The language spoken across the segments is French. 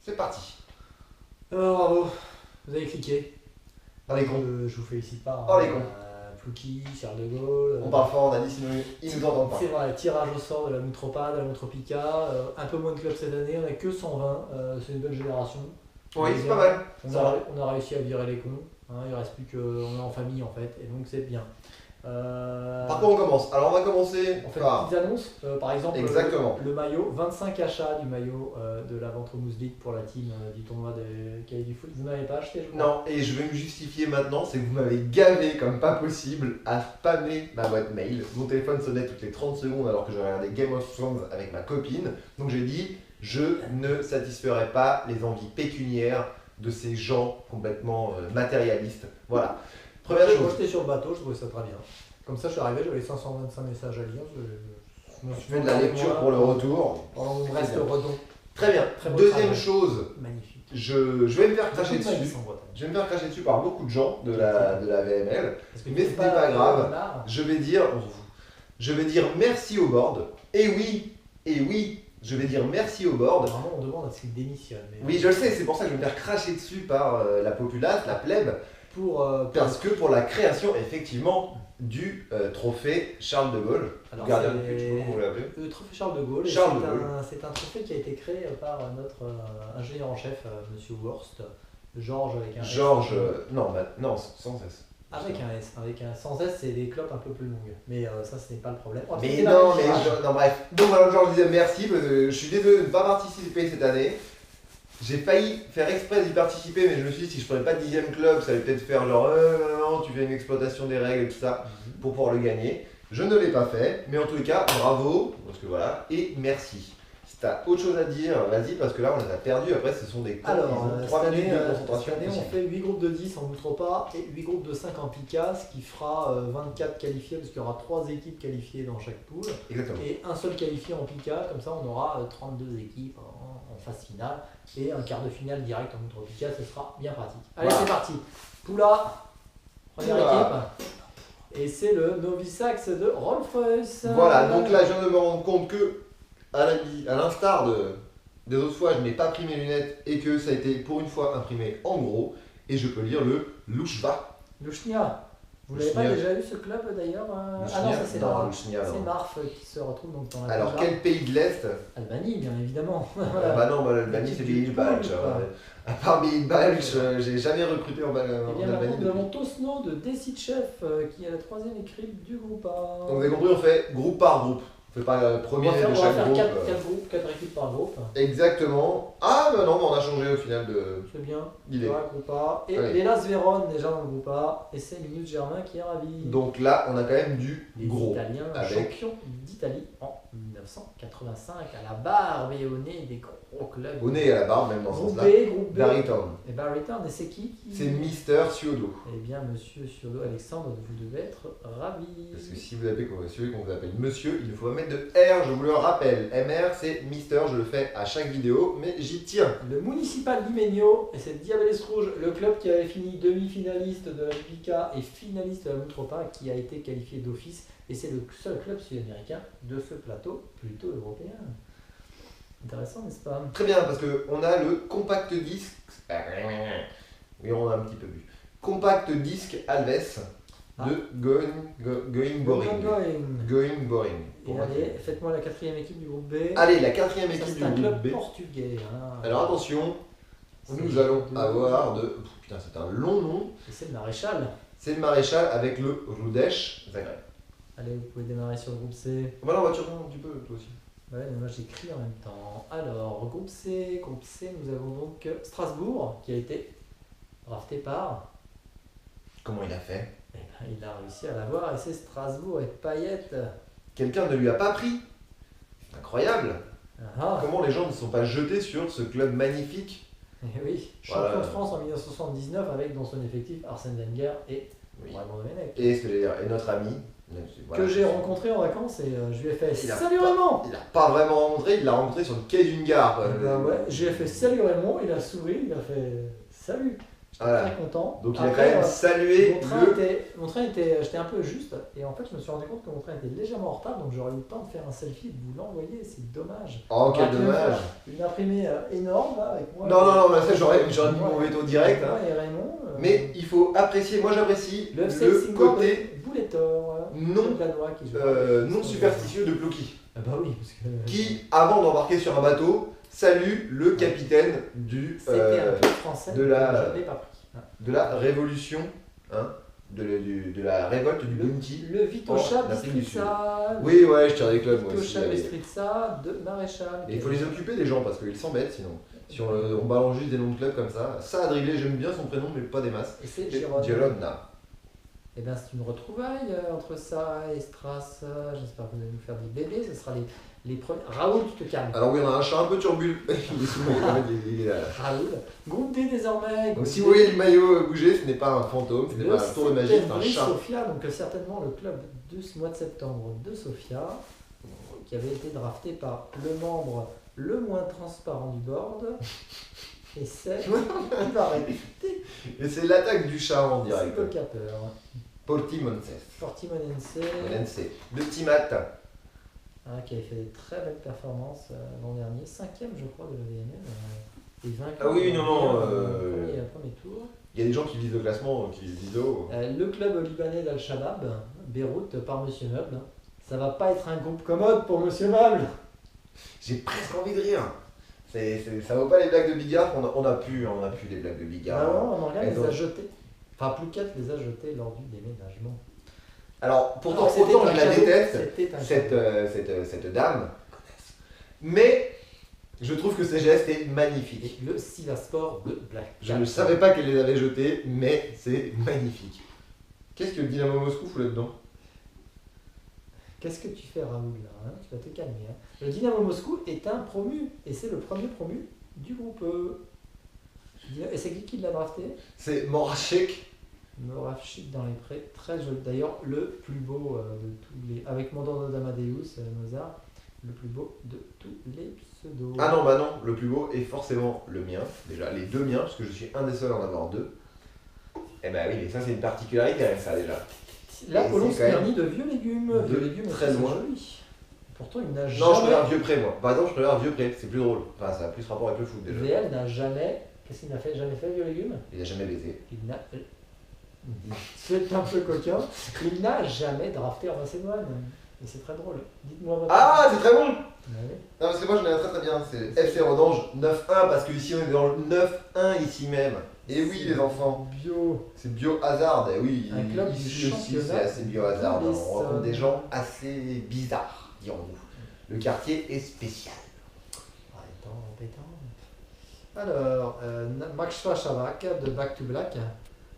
c'est parti. Bravo, vous avez cliqué. On est con. Je vous félicite pas. Oh les cons. Flouki, Charles de Gaulle. On parle fort, on a dit sinon ils nous entendent pas. C'est vrai, tirage au sort de la Moutropa, de la Moutropica. Un peu moins de clubs cette année, on a que 120. C'est une bonne génération. Oui, c'est pas mal. On a réussi à virer les cons. Il reste plus qu'on est en famille en fait, et donc c'est bien. Par quoi on commence? Alors on va commencer On fait par... des petites annonces. Par exemple, Exactement. le maillot, 25 achats du maillot de la Ventre Mousse League pour la team du tournoi des cahiers du foot. Vous n'avez pas acheté, je crois. Non, et je vais me justifier maintenant, c'est que vous m'avez gavé comme pas possible à spammer ma boîte mail. Mon téléphone sonnait toutes les 30 secondes alors que je regardais Game of Thrones avec ma copine. Donc j'ai dit, je ne satisferai pas les envies pécuniaires de ces gens complètement matérialistes. Voilà. Première Moi chose. j'étais sur le bateau, je trouvais ça très bien. Comme ça je suis arrivé, j'avais 525 messages à lire. Je me Je suis fais de la lecture pour le retour. Pendant mon reste redon. Très bien. Très beau Deuxième travail. chose, Magnifique. je vais me faire cracher Beaucoup de dessus. maïs en Bretagne. Je vais me faire cracher dessus par beaucoup de gens de la VML. Parce que Mais tu ce fais n'est pas grave. marre. Je vais dire, on s'en fout. Je vais dire merci au board. Et oui, je vais dire merci au board. Vraiment on demande à ce qu'il démissionne. Mais Oui, je le sais, c'est pour ça que je vais me faire cracher dessus par la populace, la plèbe, pour parce que pour la création, effectivement, du trophée Charles de Gaulle. alors, Gardien de c'est- but, je sais pas comment vous l'appelez. le trophée Charles de Gaulle. Et Charles c'est de Gaulle. c'est un trophée qui a été créé par notre ingénieur en chef, Monsieur Worst, Georges avec un S. Georges, non, sans S. Avec un S, sans S, c'est des clopes un peu plus longues. Mais ça, ce n'est pas le problème. Oh, Mais c'était la non, même mais chose. non, bref. Donc voilà, je leur disais merci parce que je suis désolé de ne pas participer cette année. J'ai failli faire exprès d'y participer, mais je me suis dit si je prenais pas 10ème club, ça allait peut-être faire genre non, tu fais une exploitation des règles et tout ça pour pouvoir le gagner. Je ne l'ai pas fait, mais en tous les cas, bravo, parce que voilà, et merci. Si t'as autre chose à dire, vas-y, parce que là on les a perdus. Après, ce sont des cons, Alors, ils ont cette 3 année, minutes de cette concentration. année, on fait 8 groupes de 10 en Moutropa et 8 groupes de 5 en Pika, ce qui fera 24 qualifiés, parce qu'il y aura 3 équipes qualifiées dans chaque poule. Exactement. Et un seul qualifié en Pika, comme ça on aura 32 équipes en phase finale et un quart de finale direct en Moutre Pika, ce sera bien pratique. Allez, Voilà. c'est parti. Poula, première Poula. équipe. Et c'est le Novisax de Rolf-Royce. Voilà, donc là je viens de me rendre compte que, à l'instar des autres fois, je n'ai pas pris mes lunettes et que ça a été pour une fois imprimé en gros. Et je peux lire le Louchva. Louchnia. Vous l'avez pas Louchnia. déjà eu ce club d'ailleurs Ah non, Louchnia. ça c'est Non, Marf. Louchnia, non. C'est Marf qui se retrouve donc dans la Alors Poula. quel pays de l'Est? Albanie, bien évidemment. Bah non, l'Albanie c'est L'équipe Billy du Balch. pool, quoi. À part Billy Balch, j'ai jamais recruté en Et bien maintenant Albanie nous avons depuis. Tosno de Desitchev qui est la troisième équipe du groupe A. Donc vous avez compris, on fait groupe par groupe. On fait pas premier On va faire, de on va chaque faire groupe. 4 groupes, 4 équipes par groupe. Exactement. Ah bah non, bah, on a changé au final C'est bien. d'idée. Voilà, groupe A. Et Allez. l'Elas Vérone déjà dans le groupe A. Et c'est Minus Germain qui est ravi. Donc là, on a quand même du Les gros. Italiens avec- champions d'Italie en 1985 à la barre et au nez des gros clubs. Au nez et à la barbe, même dans ce Groupe sens-là. B, groupe B. Barrytown. Et Barrytown, et c'est qui C'est Mister Ciodo. Eh bien, monsieur Surdo Alexandre, vous devez être ravi. Parce que si vous appelez qu'on vous appelle monsieur, il ne faut pas mettre de R, je vous le rappelle. MR, c'est Mister, je le fais à chaque vidéo, mais j'y tiens. Le Municipal d'Imegno, et c'est Diabeles Rouge, le club qui avait fini demi-finaliste de la Lipica et finaliste de la Moutropa, qui a été qualifié d'office. Et c'est le seul club sud-américain de ce plateau plutôt européen. Intéressant, n'est-ce pas? Très bien, parce qu'on a le compact disque. Oui, on a un petit peu vu. Compact disque Alves de Going Boring. Going Boring. Et allez, faites-moi la quatrième équipe du groupe B. Allez, la quatrième Ça, équipe c'est du un groupe club B. portugais. Hein. Alors attention, nous C'est allons de- avoir de. Putain, c'est un long nom. Et c'est le maréchal. C'est le maréchal avec le Rudeš Zagreb. Allez, vous pouvez démarrer sur le groupe C. Bah non, voiture, un petit peu, toi aussi. Ouais, mais moi j'écris en même temps. Alors, groupe C, nous avons donc Strasbourg qui a été drafté par. Comment il a fait? Eh ben, il a réussi à l'avoir et c'est Strasbourg et Payet. Quelqu'un ne lui a pas pris. C'est incroyable. Ah, Comment les gens ne sont pas jetés sur ce club magnifique? eh oui, champion Voilà. de France en 1979 avec dans son effectif Arsène Wenger et Oui. Raymond Domenech. Et, ce que j'allais dire, et notre ami. Voilà. Que j'ai rencontré en vacances et je lui ai fait Il a Salut pas- Raymond. Il l'a pas vraiment rencontré, il l'a rencontré sur le quai d'une gare. Eh ben ouais, j'ai fait Salut Raymond, il a souri, il a fait Salut. Voilà. Très content. Donc il a quand Après, même salué mon train était, j'étais un peu juste et en fait je me suis rendu compte que mon train était légèrement en retard donc j'aurais eu le temps de faire un selfie et de vous l'envoyer, c'est dommage. Oh, On quel aurait pu dommage. faire une imprimée énorme là, avec moi. Non, mais ça j'aurais mis Moi, mon veto direct. Moi Hein. et Raymond. Mais il faut apprécier, moi j'apprécie le le côté de Boulettor, non, Danois qui joue. non superstitieux de Plocky. Ah bah oui, parce que. Qui, avant d'embarquer sur un bateau, salue le capitaine du, C'était un club français, de la- je l'ai pas pris. Ah. de la révolution, hein, de la révolte du Bounty. Le Vitocha en Afrique du Sud. Bistritza. Oui, ouais, je tire des clubs moi aussi. Vitocha allez. Bistritza de Maréchal. Et il faut les occuper les gens parce qu'ils s'embêtent sinon. Si on balance juste des noms de clubs comme ça, ça a drillé, j'aime bien son prénom mais pas des masses. Et c'est Et Girona. Girona. Eh bien, c'est une retrouvaille entre ça et Stras. J'espère que vous allez nous faire des bébés. Ce sera les premiers. Raoul, tu te calmes. Alors oui, on a un chat un peu turbulent. Il est sous il est là. Raoul. Groupe D désormais. Donc si vous voyez le maillot bouger, ce n'est pas un fantôme, ce n'est le pas un tour de magie, c'est un chat. Sofia, donc certainement le club de ce mois de septembre de Sofia, qui avait été drafté par le membre le moins transparent du board. Et c'est qui va répéter. Et c'est l'attaque du chat en direct. C'est le capeur. Portimonense. Portimonense. Monense. Le petit mat. Qui avait fait des très belles performances l'an dernier, 5ème je crois de la VNL, et vainqueur Ah oui, non, premier tour. Il y a des gens qui visent le classement, qui visent haut. Le club libanais d'Al-Shabaab, Beyrouth par Monsieur Meuble. Ça va pas être un groupe commode pour Monsieur Meuble. J'ai presque envie de rire. Ça vaut pas les blagues de Bigard, on a pu les blagues de Bigard. Ah non, Morgan Elles les ont- a jetés. Enfin, Plouquet les a jetés lors du déménagement. Alors, pourtant, Alors, c'était autant un je la cadeau, déteste, c'était un cette dame, mais je trouve que ce geste est magnifique. Et le Sivaspor de Black. Je ne savais pas qu'elle les avait jetés, mais c'est magnifique. Qu'est-ce que le Dynamo Moscou fout là-dedans? Qu'est-ce que tu fais, Raoul, là hein? Tu vas te calmer. Hein. Le Dynamo Moscou est un promu, et c'est le premier promu du groupe E. Et c'est qui l'a drafté? C'est Morachek. Moravchik dans les prés, très joli. D'ailleurs, le plus beau de tous les. Avec Mandor d'Amadeus, Mozart, le plus beau de tous les pseudos. Ah non, bah non, le plus beau est forcément le mien. Déjà, les deux miens, parce que je suis un des seuls à en avoir deux. Eh bah oui, mais ça c'est une particularité avec ça déjà. Là, Et Olon c'est quand même Sperny de vieux légumes. de Vieux légumes, très c'est loin. joli. Pourtant, il n'a Non, je jamais. préfère vieux prêt moi. Par exemple, je préfère vieux prêt, c'est plus drôle. Enfin, ça a plus rapport avec le foot déjà. VL n'a jamais. Qu'est-ce qu'il n'a fait jamais fait, vieux légumes? Il a jamais baisé. Il n'a. C'est un peu coquin. Il n'a jamais drafté en Macédoine. Et c'est très drôle. Dites-moi votre. Ah, c'est très bon. Ouais. Non, parce que moi je l'ai très bien. C'est FC Rodange 9-1 parce que ici on est dans le 9-1 ici même. Et oui, les enfants. Bio. C'est bio-hasard, et oui, Un club du ici aussi championnat c'est assez bio-hasard. de On rencontre l'Essonne. des gens assez bizarres, dirons-nous. Le quartier est spécial. Embêtant. Alors, Max Shavak de Back to Black,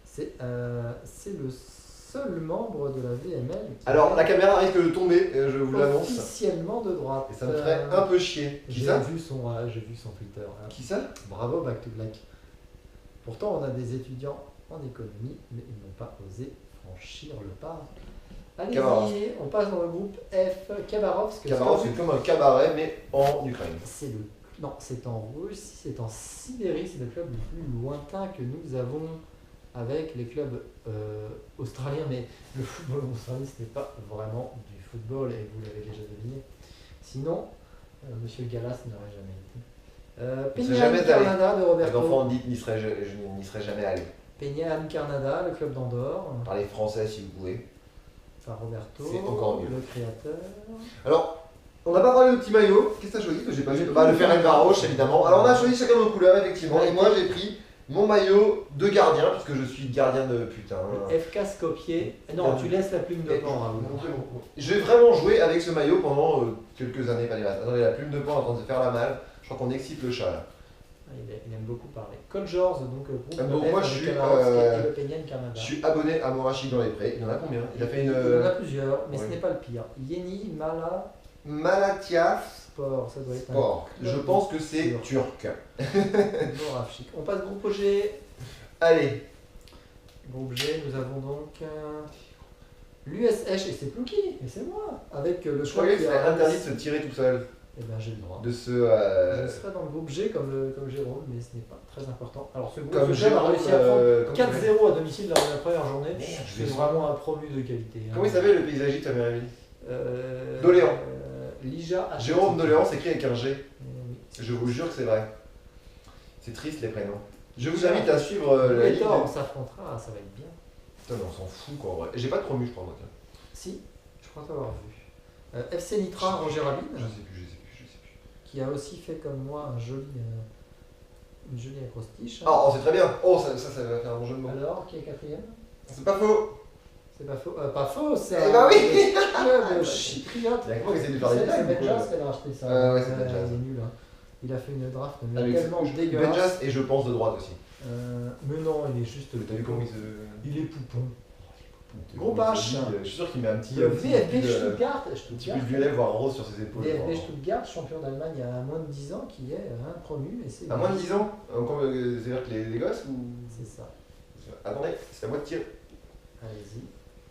c'est le seul membre de la VML qui Alors la est caméra risque de tomber, je vous l'annonce. officiellement de droite. Et ça me ferait un peu chier. Qui J'ai ça vu son Twitter. Hein. Qui ça? Bravo Back to Black. Pourtant, on a des étudiants en économie, mais ils n'ont pas osé franchir le pas. Kabarov. Allez-y, on passe dans le groupe F. Kabarovsk. Kabarov, c'est comme un cabaret mais en Ukraine. C'est le. Non, c'est en Russie, c'est en Sibérie, c'est le club le plus lointain que nous avons avec les clubs australiens, mais le football australien ce n'est pas vraiment du football et vous l'avez déjà deviné. Sinon, Monsieur Gallas n'aurait jamais été. Il serait Peña jamais allé. Carnada de Les Roberto. enfants disent n'y serais jamais allé. Peña Carnada, le club d'Andorre, Parlez français si vous pouvez. par Roberto, C'est encore mieux. le créateur. Alors, on n'a pas parlé de petit maillot. Qu'est-ce que tu as choisi que j'ai pas vu? Bah, le Ferencváros évidemment. Alors, on a choisi chacun nos couleurs effectivement. Et moi, j'ai pris mon maillot de gardien, puisque je suis gardien de putain. FK Skopje. Non, tu laisses la plume de pan. Raoul. Je vais vraiment jouer avec ce maillot pendant quelques années, pas des masses. Attendez, la plume de pan est en train de se faire la malle. Je crois qu'on excite le chat là. Il aime beaucoup parler. Coljors, donc groupe Donc, F moi, avec je suis, Kabarovsk et le Peña Carnada. Je suis abonné à Morachik dans les prés. Il y en a combien? Il a fait Il y en a une plusieurs, mais ouais. ce n'est pas le pire. Yeni Mala Malatya Sport, ça doit être Sport. Je pense que c'est Turc. turc. Moravchik. On passe groupe G. Allez. Groupe G, nous avons donc l'USH, et c'est Plouki, et c'est moi, avec le Je choix croyais que qui c'était a interdit de se tirer tout seul. Eh ben j'ai le droit. de ce. Je serai dans le groupe G comme Jérôme, mais ce n'est pas très important. Alors ce groupe Comme G a Jérôme, réussi à prendre comme 4-0 à domicile lors de la première journée. Merde, je C'est vais vraiment un promu de qualité. Comment il s'appelle le paysagiste à Miami? euh, Doléan. Lija Athletic. Jérôme Doléan, c'est écrit avec un G. Oui. Je vous jure que c'est vrai. C'est triste les prénoms. Je vous invite à suivre la Les ligue. torts, on s'affrontera, ça va être bien. Putain, mais on s'en fout quoi en vrai. J'ai pas de promu, je crois, moi. Tiens. Si, je crois t'avoir vu. FC Nitra, Roger Rabin, Je sais plus. qui a aussi fait comme moi une jolie acrostiche. Oh, c'est très bien. Oh, ça va faire un bon jeu de mots. Alors, qui est quatrième? C'est pas faux. C'est pas faux. Pas faux, c'est Eh bah oui. club chypriote. Il y a que moi qui essaie de faire des C'est blagues. Benjas qui a racheté ça. Ouais, c'est Benjas. Il est nul. Hein. Il a fait une draft mais Avec tellement dégueulasse. Benjas et je pense de droite aussi. Mais non, il est juste. T'as vu comment il se. Il est poupon. Groupe H. Je suis sûr qu'il met un petit. VfB Stuttgart. Un petit peu de violet, voire rose sur ses épaules. VfB Stuttgart, champion d'Allemagne il y a moins de 10 ans, qui est un promu. Et c'est À moins de 10 ans c'est-à-dire que les gosses ou. C'est ça. Attendez, c'est à moi de tirer. Allez-y.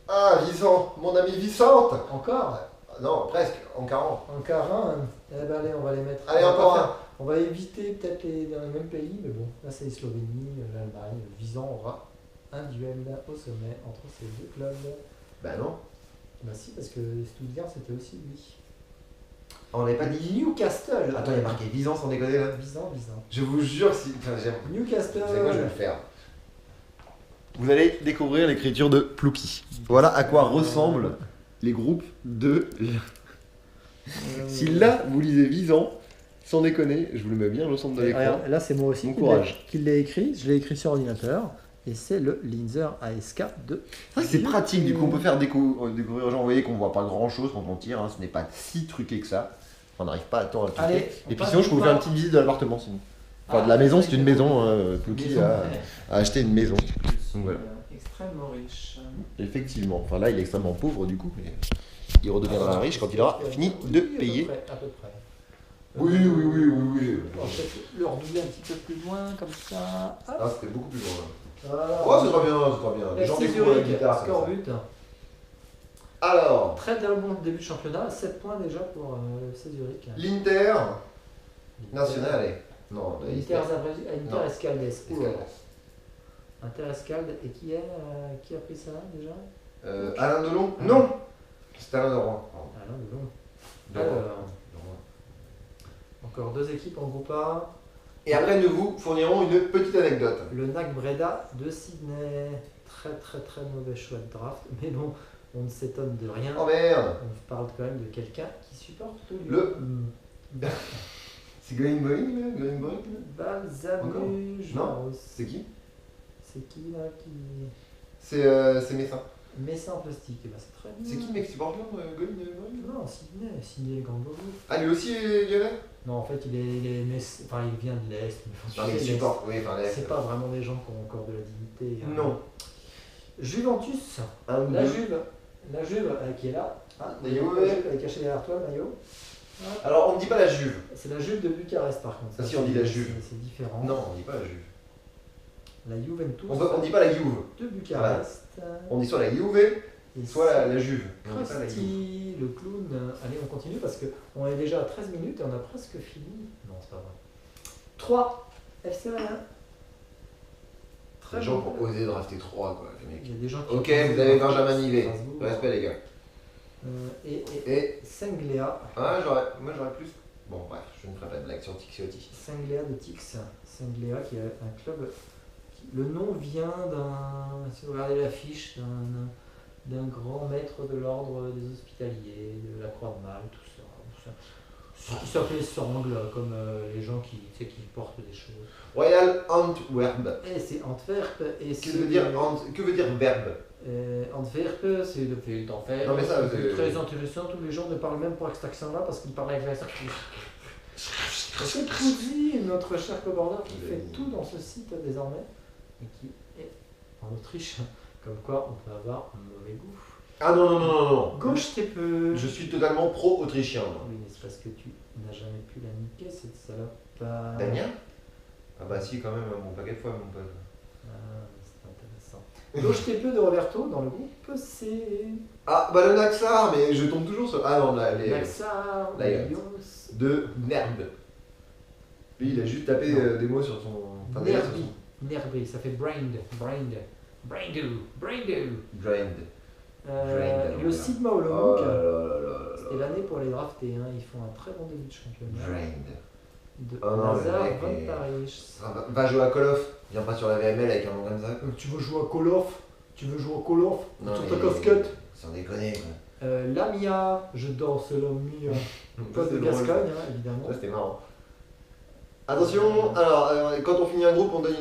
Ah, Vicent, mon ami Vicente. Encore Non, presque, en 40. Encore un. Eh ben allez, on va les mettre. Allez, On va encore pas un. faire- On va éviter peut-être dans le même pays, mais bon, là c'est Slovénie, l'Allemagne. Visant aura un duel au sommet entre ces deux clubs. Bah non. Bah si, parce que Stuttgart c'était aussi lui. On n'avait pas dit. Newcastle. Attends, il y a marqué Visant sans déconner là. Visant. Je vous jure, si. Enfin, j'aime. Newcastle. Vous savez quoi, je vais le faire. Vous allez découvrir l'écriture de Plouki. Voilà à quoi ressemblent les groupes de. Si là, vous lisez Visant, sans déconner, je vous le mets bien au centre de l'écran. Regarde, là c'est moi aussi Bon qui courage. l'ai écrit. Je l'ai écrit sur ordinateur. Et c'est le Linzer ASK de. C'est pratique, du coup on peut faire découvrir aux gens. Vous voyez qu'on voit pas grand chose quand on tire, hein. Ce n'est pas si truqué que ça. On n'arrive pas à temps à le Allez, cliquer. on Et puis passe sinon, je peux vous au faire une pas. petite visite de l'appartement sinon. Enfin, Ah, de la maison, oui, c'est une maison. Plouki Maison. a acheté une maison. Donc voilà. Extrêmement riche. Effectivement. Enfin là, il est extrêmement pauvre du coup. Mais il redeviendra riche quand il aura fini de payer. À peu près. Oui. On va peut-être le redoubler un petit peu plus loin, comme ça. Hop. Ah, c'était beaucoup plus loin. Voilà. Oh, c'est très bien, Les gens FC découvrent la Zurich, guitare. score comme ça. but. Alors, Très bon début de championnat, 7 points déjà pour FC Zurich. l'Inter Nationale. Non, Inter Non. Escaldes. Escaldes. Inter Escaldes. Et qui a pris ça déjà? Alain Delon? Non. C'était Alain Delon. Alain Delon. Delon. Alors, encore deux équipes en groupe A. Et après, nous vous fournirons une petite anecdote. Le NAC Breda de Sydney. Très mauvais choix de draft. Mais bon, on ne s'étonne de rien. Oh merde. On parle quand même de quelqu'un qui supporte Lyon. Le- C'est Going Boing là? Going Boing là? Balzamuge. Non. C'est qui? C'est qui là qui. C'est Messin. Messin en plastique. Eh ben, c'est très bien. C'est qui le mec qui supporte Lyon? Going Boing? Non, Sydney le Grand Bobo. Ah, lui aussi est lyonnais? Non, en fait, il vient de l'Est. Mais faut Non, mais il suivre supporte, oui, enfin, l'Est. C'est pas vraiment des gens qui ont encore de la dignité. hein. Non. Juventus. Un ou La deux. Juve qui est là. Ah, La la Juve, Juve. elle est cachée derrière toi, le maillot. Alors, on ne dit pas la Juve. C'est la Juve de Bucarest par contre. Ah, si, on dit la Juve. C'est différent. Non, on ne dit pas la Juve. La Juventus On dit pas la Juve. de Bucarest. On dit soit la Juve, Et soit la Juve. Mais on dit pas la Juve. Krusty, le clown. Allez, on continue parce qu'on est déjà à 13 minutes et on a presque fini. Non, c'est pas vrai. 3. FC Rennes. Les gens qui ont osé drafter 3, quoi, les mecs. Il y a des gens qui Ok, vous avez Benjamin Nivet. Strasbourg. Respect, les gars. Et Sengléa. Ah, moi j'aurais plus. Bon, bref, je ne ferai pas de blague sur Tixiotti. Sengléa de Tix. Sengléa qui est un club. Le nom vient d'un. Si vous regardez l'affiche, d'un grand maître de l'ordre des hospitaliers, de la Croix de Malte, tout ça. Qui s'appelait Sangle, comme les gens qui portent des choses. Royal Antwerp. Et c'est Antwerp. Et Que veut dire verbe? Antwerp, c'est le pays d'Enfer. Non, mais ça, c'est très intéressant. Tous les gens ne parlent même pas avec cet accent-là parce qu'ils parlent avec l'accent. C'est Cousy, notre cher commandeur, qui fait tout dans ce site désormais et qui est en Autriche. Comme quoi, on peut avoir un mauvais goût. Ah non. Gauche, t'es peu. Je suis totalement pro-autrichien, moi. Oui, mais c'est parce que tu n'as jamais pu la niquer, cette salope. Damien? Ah bah si, quand même, mon paquet de fois, mon pote. Ah, c'est intéressant. L'Ochtepeu de Roberto dans le groupe C. Ah, bah le Naxar, mais je tombe toujours sur. Ah non, là, les. Naxar, Lions. Lions, De Nerd. Lui, il a juste tapé des mots sur son. Enfin, des lettres sur Nerby. Nerby, ça fait Brained. Brained. Brained. Brained. son. Drained. Brained, Le alors. Sigma Olympique. Oh là là là là là. C'était l'année pour les draftés. Hein. Ils font un très bon début de championnat. Drained. De Oh non, le Lazare mec Van est- Parijs. Ah, va jouer à Call of. Viens pas sur la VML avec un nom comme ça. Tu veux jouer à Call of? Tu veux jouer à Call of? Non, Sur mais- ta casquette? Sans déconner quoi. Lamia, je danse Lamia. Pas Ça, de c'est drôle, Gascogne, hein, ça. évidemment. Ça, c'était marrant. Attention, alors, quand on finit un groupe, on donne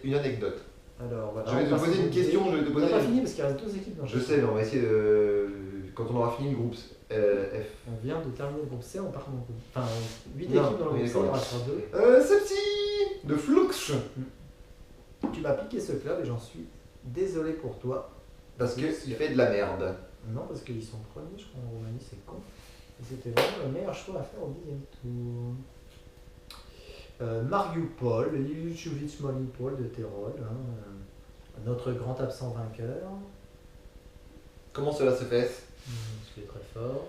une anecdote. Alors voilà. Je vais on te passe poser au une groupe question, D. je vais te On poser n'a pas une- fini parce qu'il reste 2 équipes dans Je chaque sais, mais on va essayer de. Quand on aura fini le groupe F. On vient de terminer le groupe C, on part dans le groupe. Enfin, 8 Non, équipes dans le oui, groupe C, il d'accord. restera 2. Celle-ci de Flux. Tu m'as piqué ce club et j'en suis désolé pour toi. Parce qu'il fait de la merde. Non, parce qu'ils sont premiers, je crois, en Roumanie, c'est con. Et c'était vraiment le meilleur choix à faire au 10e tour. Mariupol, Iliuchovic Mariupol de Tyrol, hein, notre grand absent vainqueur, Comment cela se fait? qui est très fort.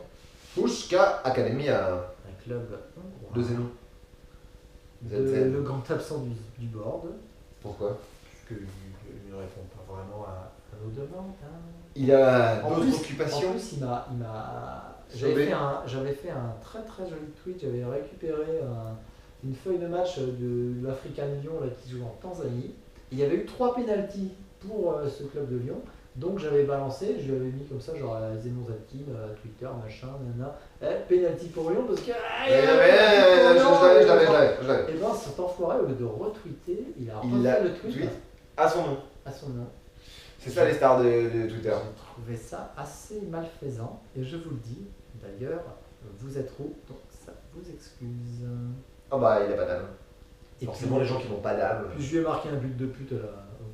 Pushka Academia Un club hongrois. de Zénon. Le grand absent du board, Pourquoi? puisqu'il ne répond pas vraiment à nos demandes. Hein. Il a En d'autres plus- occupations. En plus, il m'a. Sauvé. J'avais fait un très très joli tweet. J'avais récupéré une feuille de match de l'African Lyon là, qui joue en Tanzanie. Il y avait eu 3 pénaltys pour ce club de Lyon. Donc j'avais balancé, je lui avais mis comme ça, genre à Zemmour Zatkin, Twitter, machin, nana. Penalty pour Lyon parce que. Je l'avais. Et ben cet enfoiré, au lieu de retweeter, il a Il l'a refait le tweet tweet à son nom. à son nom. C'est ça les stars de Twitter. J'ai trouvé ça assez malfaisant et je vous le dis, d'ailleurs, vous êtes roux, donc ça vous excuse. Ah bah il a pas d'âme. Et Forcément les gens qui n'ont pas d'âme. puis je lui ai marqué un but de pute là,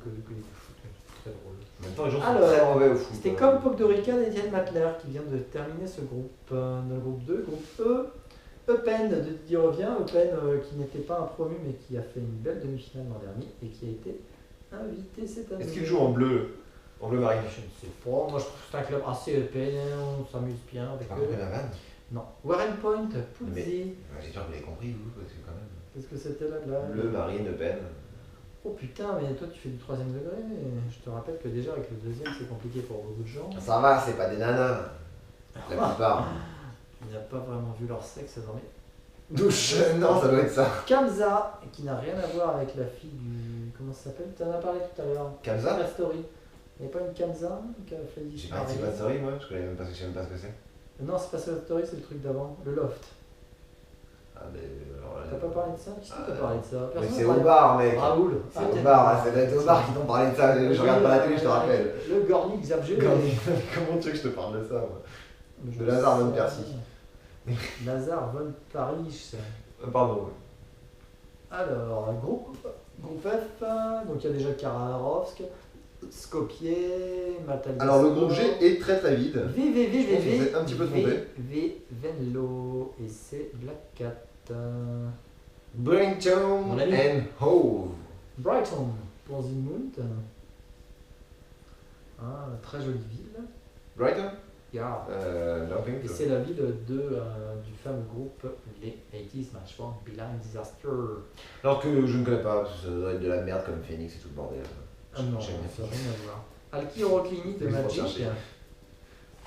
que il fout, très drôle. En même temps les gens Alors, sont très mauvais au foot. C'était comme Pogdorica d'Etienne Matler qui vient de terminer ce groupe. Dans le groupe 2, groupe E. Eupen de Didier Revient, Eupen qui n'était pas un promu mais qui a fait une belle demi-finale l'an dernier et qui a été invité cette année. Est-ce qu'il joue en bleu? En bleu marine? Je ne sais pas, moi je trouve que c'est un club assez Eupen, on s'amuse bien avec T'as eux. compris la vanne? Non. Warren Point, Puzzi. J'ai sûr que vous l'avez compris vous, parce que quand même. Qu'est-ce que c'était là Bleu, marine, Le Pen. Oh putain, mais toi tu fais du 3ème degré. Je te rappelle que déjà avec le 2ème c'est compliqué pour beaucoup de gens. Ça va, c'est pas des nanas. La plupart. Il n'a pas vraiment vu leur sexe dans les. Douche. Non, ça doit être ça. Kamza, qui n'a rien à voir avec la fille du. Comment ça s'appelle? Tu en as parlé tout à l'heure. Kamza? La story. Il n'y a pas une Kamza qui a fait J'ai pas dit pas de story moi, je sais même pas ce que c'est. Non, c'est pas ça la story, c'est le truc d'avant. Le loft. Ah mais alors là. T'as pas parlé de ça? Qui c'est qui t'a parlé de ça? Mais Personne c'est n'a au parlé. bar mec. Raoul. C'est Ah, au peut-être. bar, ça doit être au bar qui t'ont parlé de ça, je regarde pas la télé, je te rappelle. Le Gornik Zabgé. Comment tu veux que je te parle de ça moi? De Lazare von Persie. Lazare von Paris. Pardon. Alors, groupe F, donc il y a déjà Kararovsk, Skopje, Matalista. Alors le groupe G est très très vide. Je pense qu'on s'est un petit peu trompé. Venlo, et c'est Black Cat. Brighton Mon ami. and Hove. Brighton, pour Zygmunt. Ah, très jolie ville. Brighton? Yeah. Jumping. Et c'est la ville du fameux groupe les 80s Match for Beeline Disaster. Alors que je ne connais pas, parce que ça doit être de la merde comme Phoenix et tout le bordel. Ah non, ça n'a rien à voir. Alki Euroclinic de Oui, c'est pour Magic. chercher.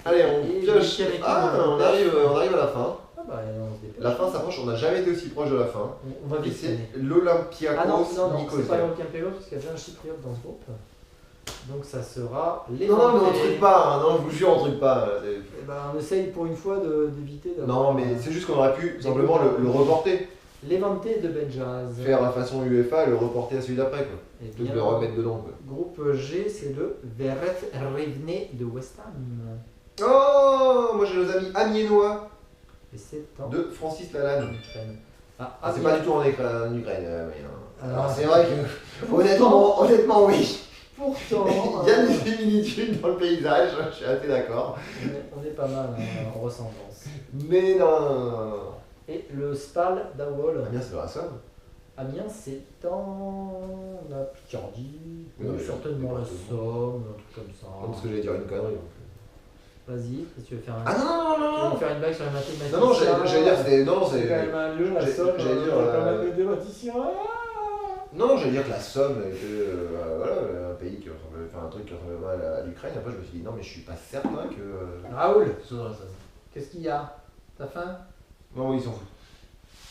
Allez, on Et pioche. quelle équipe Ah, on on arrive à la fin. Ah bah on se dépêche. La fin s'approche, on n'a jamais été aussi proche de la fin. On va Et vite. cette année. c'est l'Olympiakos Ah non, non, c'est pas Nicosia. l'Olympiakos parce qu'il y a déjà un chypriote dans ce groupe. Donc ça sera les. Non, non, mais on truc pas, hein. Non, je vous jure, on truc pas. Eh ben, on essaye pour une fois d'éviter Non, d'avoir. mais c'est juste qu'on aurait pu simplement le reporter. Levante de Benjaz. Faire la façon UEFA et le reporter à celui d'après, quoi. Et Plutôt que de le remettre dedans, quoi. Groupe G, c'est le Veret Rivne de West Ham. Oh, moi j'ai nos amis amiénois Et c'est en de Francis Lalanne. Ukraine. Ah, Ah, c'est pas du tout en Ukraine, oui, hein. Alors Alors, c'est vrai que, honnêtement oui. Pourtant, Il y a des similitudes dans le paysage, je suis assez d'accord. on est pas mal hein, en ressemblance. Mais non. Et le Spal d'Awol. Ah bien, c'est de la Somme. Amiens, c'est dans la Picardie, Oui, non, mais certainement la département. Somme, un truc comme ça. Non, parce que j'allais dire une connerie. Donc. Vas-y, qu'est-ce que tu veux faire Ah non, non, non, tu veux non, me faire une blague sur les mathématiques? non, non, j'allais dire que c'était. Non, C'est c'est. quand même un lieu, la Somme, j'allais dire, quand même des mathématiciens. Non, j'allais dire que la Somme était voilà, un pays qui ressemblait, enfin un truc qui ressemblait mal à l'Ukraine. Après, je me suis dit non, mais je suis pas certain que. Raoul, qu'est-ce qu'il y a? T'as faim? Non, oui, ils s'en foutent.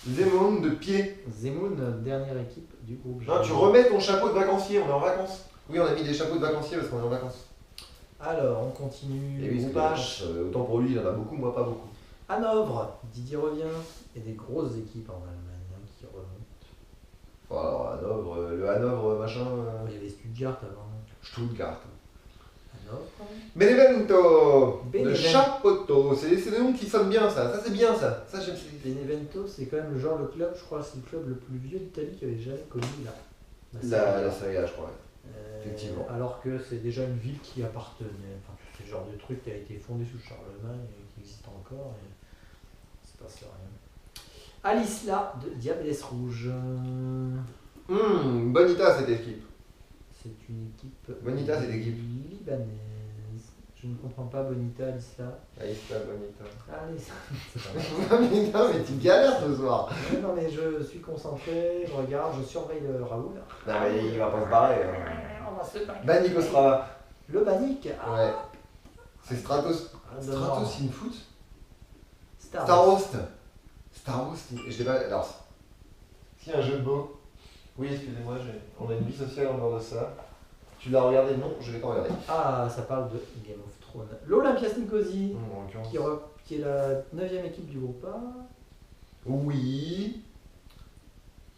Zemoun de pied. Zemoun, dernière équipe du groupe G. Non, tu remets ton chapeau de vacancier, on est en vacances. Oui, on a mis des chapeaux de vacancier parce qu'on est en vacances. Alors, on continue. Et oui, Groupe parce H. que, autant pour lui, il en a beaucoup, moi pas beaucoup. Hanovre, Didier revient. Et des grosses équipes en Allemagne qui remontent. Bon, alors, Hanovre, le Hanovre machin. Il y avait Stuttgart avant. Stuttgart. Hanovre. Benevento de Benevento. Chapoto, c'est des noms qui sonnent bien ça c'est bien ça. Ça j'aime. Benevento, c'est quand même le club, je crois, c'est le club le plus vieux d'Italie qui avait jamais connu La Serie A, je crois. Euh, effectivement. Alors que c'est déjà une ville qui appartenait. Enfin, c'est le genre de truc qui a été fondé sous Charlemagne et qui existe encore. Et il se passe rien. Alisla de Diables Rouge. Bonita cette équipe. C'est une équipe. Bonita, c'est l'équipe. Libanaise. Je ne comprends pas Bonita, Alisla. Alisla Bonita. Allez, c'est pas mal. Bonita, mais tu galères ce soir. Non, mais je suis concentré, je regarde, je surveille le Raoul. Non mais il va pas se barrer. On va se battre. Banik Ostrava. Le Banik. Ouais. C'est Stratos. Stratos Infoot. Star. Starost. Starost. Je l'ai pas. Alors. Si un jeu de mots. Oui, excusez-moi, on a une vie sociale en dehors de ça. Tu l'as regardé? Non, je l'ai pas regardé. Ah, ça parle de Game of Thrones. L'Olympias Nicosie, En l'occurrence. qui est la 9ème équipe du groupe A. Oui.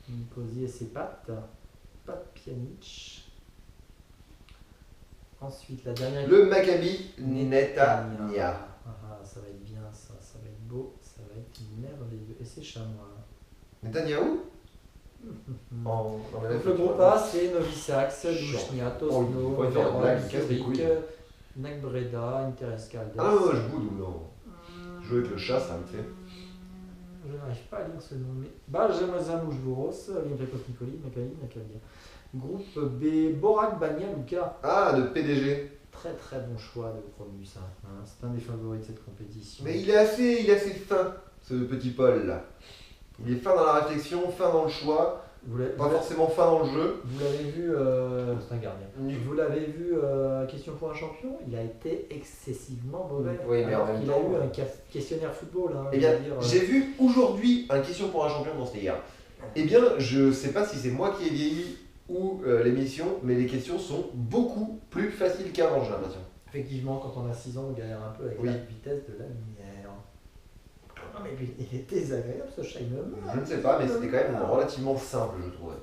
Nicosie et ses pattes. Pat Pjanic. Ensuite, la dernière Le Maccabi Netanya. Ah, ça va être bien, ça va être beau, ça va être merveilleux. Et c'est chamois. Netanyahou. Donc le groupe A, c'est Novi Sax, Douchnia, Tosno, Oh, il faut faire une blague, il casse les Zurich, couilles. Nagbreda, Interescaldes. Ah non, je boude ou non. Jouer avec le chat, ça me fait. Je n'arrive pas à lire ce nom, mais Bajamazan Oujgouros, Olympiakos Nikoli, Maccabi. Groupe B, Borak Banja Luka. Ah, de PDG. Très très bon choix de promu ça. Hein. C'est un des favoris de cette compétition. Mais il est assez fin, ce petit Paul là. Il est fin dans la réflexion, fin dans le choix, pas forcément fin dans le jeu. Vous l'avez vu, c'est un gardien. Vous l'avez vu, question pour un champion, il a été excessivement mauvais. Oui, mais en même il temps. a eu un questionnaire football. Hein, Eh bien, je veux dire, j'ai vu aujourd'hui un question pour un champion dans cette hier. Eh bien, je sais pas si c'est moi qui ai vieilli ou l'émission, mais les questions sont beaucoup plus faciles qu'avant, j'ai l'impression. Effectivement, quand on a 6 ans, on galère un peu avec Oui. la vitesse de la lumière. Non, mais il est désagréable ce Scheimer. Je ne sais pas, mais c'était quand même relativement simple, je trouvais.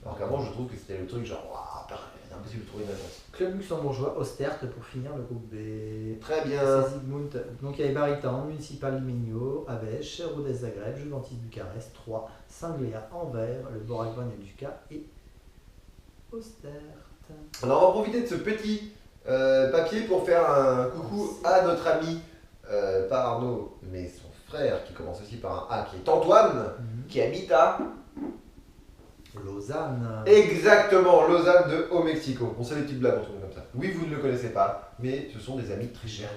Alors qu'avant, je trouve que c'était le truc genre, waouh, c'est impossible de trouver une réponse. Club luxembourgeois, Ostert pour finir le groupe B. Très bien. C'est Zygmunt. Donc il y avait Baritan, Municipal Limeño, Aves, Rodez Zagreb, Juventus Bucarest, 3, Singléa, Anvers, le Borak Banja et Ostert. Alors on va profiter de ce petit papier pour faire un coucou à notre ami, pas Arnaud, mais son frère qui commence aussi par un A, qui est Antoine, qui habite à Lausanne. Exactement, Lausanne de Au Mexico. On sait les petites blagues entre nous comme ça. Oui, vous ne le connaissez pas, mais ce sont des amis très chers.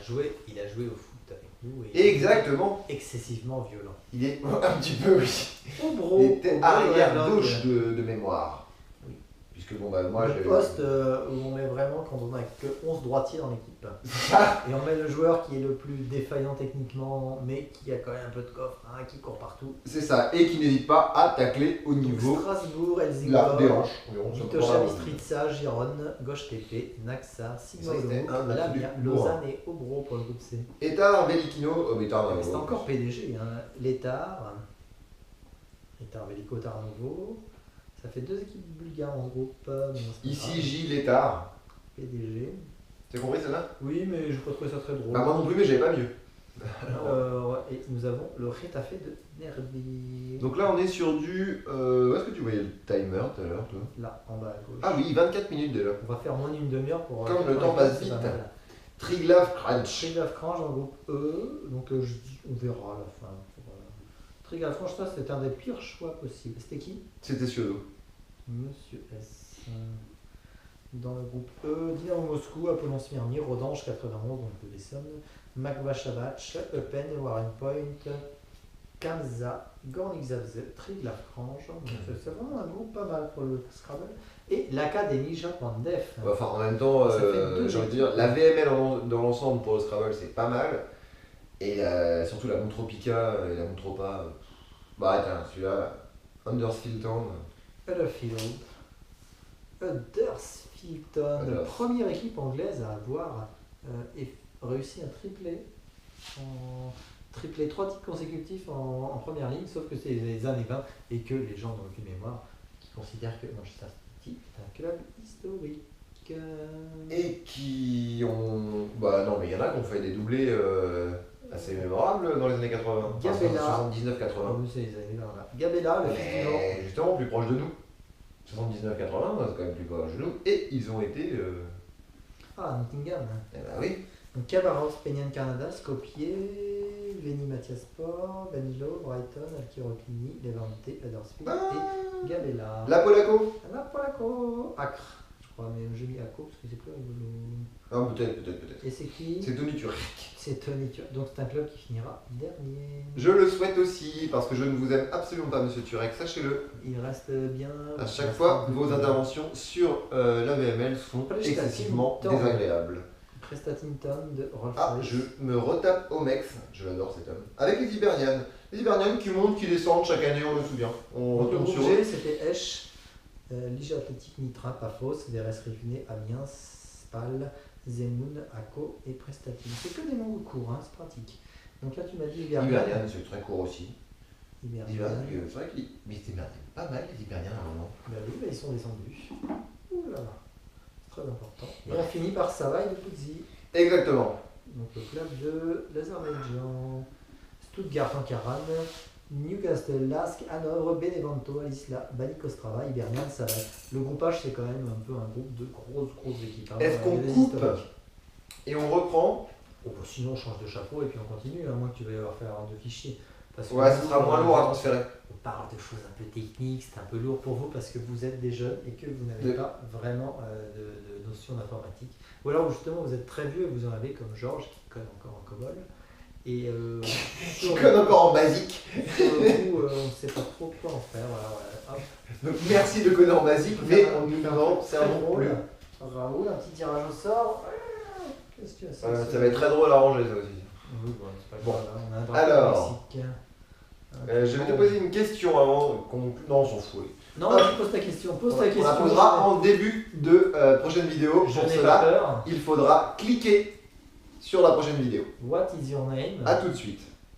Il a joué au foot avec nous. Exactement. Excessivement violent. Il est un petit peu, oui. Obro. Il était arrière gauche de mémoire. Oui. Puisque bon, bah moi le j'ai. poste où on met vraiment quand on n'a que 11 droitiers dans l'équipe. Et on met le joueur qui est le plus défaillant techniquement, mais qui a quand même un peu de coffre, hein, qui court partout. C'est ça, et qui n'hésite pas à tacler au Donc, niveau Strasbourg, la Helsingborg, déhanche. Vitocha Bistrica, Gironne, Gauche TP, Naxa, Sigmolo, Lamia, Lausanne et Obro pour le groupe C. Etard, Velikino, Etard, C'est encore PDG, hein. L'Etard, Veliko Tarnovo. Ça fait 2 équipes bulgares en groupe. Ici, Gilles Etard. PDG. T'as compris celle-là? Oui, mais je peux trouver ça très drôle. Bah, moi non plus, mais j'avais pas mieux. Et nous avons le Retafe de Nervi. Donc là, on est sur du. Où est-ce que tu voyais le timer tout à l'heure, toi? Là, en bas à gauche. Ah oui, 24 minutes déjà. On va faire moins d'une demi-heure pour. Comme le temps passe vite. Triglav Crunch. Triglav Crunch en groupe E. Donc on verra à la fin. Trigal Franchetois, c'est un des pires choix possibles. C'était qui? C'était Siodo. Monsieur S. Dans le groupe E, Dynamo Moscou, Apollon Smyrni, Rodange 91, donc de l'Essonne, Makvachavach, Eupen, Warren Point, Kamza, Gornik Zabrze, Triglav-Franche. C'est vraiment un groupe pas mal pour le Scrabble. Et l'Académie Jacques Van Def. Enfin, en même temps, Ça fait deux j'ai envie de dire, la VML dans l'ensemble pour le Scrabble, c'est pas mal. Et surtout la Montropica et la Montropa. Bah, tiens, celui-là, Huddersfield Town. Huddersfield, première équipe anglaise à avoir réussi un triplé. Triplé 3 titres consécutifs en première ligne, sauf que c'est les années 20 et que les gens n'ont aucune mémoire, qui considèrent que Manchester City est un club historique. Et qui ont. Bah non, mais il y en a qui ont fait des doublés assez mémorables dans les années 80. Gabella. 79-80. C'est les années là. Gabella, le fils du vent. Mais justement, plus proche de nous. 79-80, c'est quand même plus proche de nous. Et ils ont été. Ah, Nottingham. Eh ben oui. Donc Cavaros, Peñan Canada, Skopje, Veni Matiaspor, Venlo, Brighton, Alkirokini, Levante, Huddersfield et Gabella. La Polaco. La Polaco, Acre, je crois, mais j'ai mis Acre parce que c'est plus rigolo. Ah, peut-être. Et c'est qui? C'est Tony Turek. C'est Tony Turek, donc c'est un club qui finira dernier. Je le souhaite aussi, parce que je ne vous aime absolument pas, monsieur Turek, sachez-le. Il reste bien. À chaque fois, vos interventions sur la VML sont excessivement désagréables. Prestatinton de Rolf Ah, Harris. je me retape Omex, je l'adore cet homme. Avec les Hibernians. Les Hibernians qui montent, qui descendent chaque année, on le souvient. On Donc, le retourne groupe sur eux. G, c'était Esch, Lige Athletic Nitra, Paphos, Veres Rivne, Amiens, Spal, Zemun, Akko et Prestatin. C'est que des noms courts, hein, c'est pratique. Donc là, tu m'as dit Hibernian. Hibernian, c'est très court aussi. Hibernian. C'est vrai que mais c'était pas mal les Hibernians à un moment. Bah oui, bah, ils sont descendus. Ouh là là, c'est très important. Et on finit par Savaï de Puzzi. Exactement. Donc le club de l'Azerbaïdjan. Stuttgart-Ankara, Newcastle, Lask, Hanovre, Benevento, Alisla, Balik Ostrava, Hibernian, Savaï. Le groupage, c'est quand même un peu un groupe de grosses équipes. Hein. Est-ce qu'on Il y a des coupe historiques. et on reprend? Oh, bah, sinon, on change de chapeau et puis on continue, à moins que tu veuilles avoir faire de fichiers. Parce que Ouais, nous, ce sera moins lourd à transférer. On parle de choses un peu techniques, c'est un peu lourd pour vous parce que vous êtes des jeunes et que vous n'avez pas vraiment de notion d'informatique. Ou alors justement vous êtes très vieux et vous en avez comme Georges qui code encore en COBOL. Et Qui code encore en basique. sur le coup, on ne sait pas trop quoi en faire. Voilà, hop. Donc merci de coder en basique, mais on nous n'en C'est servons plus. Raoul, un petit tirage au sort. Qu'est-ce que tu as Ça va être très drôle à ranger ça aussi. Oui, bon, c'est pas Bon. grave, hein, on a un drapeau Alors. Mexique. Je vais te poser une question avant qu'on. Non, on s'en fout. oui. Non, vas-y, pose ta question. Pose ta On question. la posera en début de prochaine vidéo. Je Pour n'ai pas cela, peur. il faudra cliquer sur la prochaine vidéo. What is your name? A tout de suite.